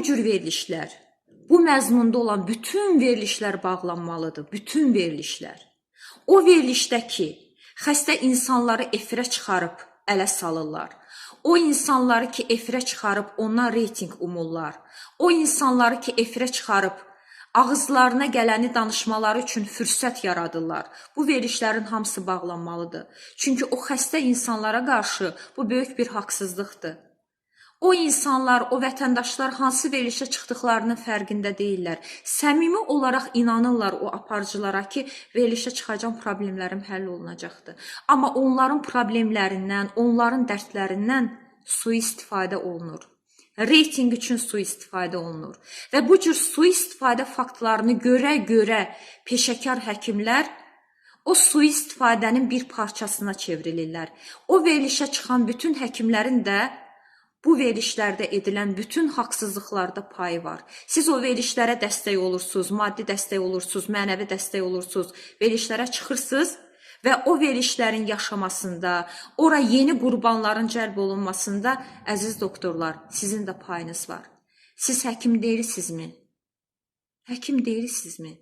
cür verilişlər, bu məzmunda olan bütün verilişlər bağlanmalıdır, bütün verilişlər. O verilişdə ki, xəstə insanları efirə çıxarıb ələ salırlar. O insanları ki, efirə çıxarıb ondan reyting umurlar. O insanları ki, efirə çıxarıb ağızlarına gələni danışmaları üçün fürsət yaradırlar. Bu verilişlərin hamısı bağlanmalıdır. Çünki o xəstə insanlara qarşı bu böyük bir haqsızlıqdır. O insanlar, o vətəndaşlar hansı verilişə çıxdıqlarının fərqində deyirlər. Səmimi olaraq inanırlar o aparıcılara ki, verilişə çıxacaq problemlərim həll olunacaqdır. Amma onların problemlərindən, onların dərdlərindən sui-istifadə olunur. Reyting üçün sui-istifadə olunur. Və bu cür sui-istifadə faktlarını görə-görə peşəkar həkimlər o sui-istifadənin bir parçasına çevrilirlər. O verilişə çıxan bütün həkimlərin də bu verilişlərdə edilən bütün haqsızlıqlarda payı var. Siz o verilişlərə dəstək olursunuz, maddi dəstək olursunuz, mənəvi dəstək olursunuz, verilişlərə çıxırsınız və o verilişlərin yaşamasında, ora yeni qurbanların cəlb olunmasında, əziz doktorlar, sizin də payınız var. Siz həkim deyilsizmi? Həkim deyilsizmi?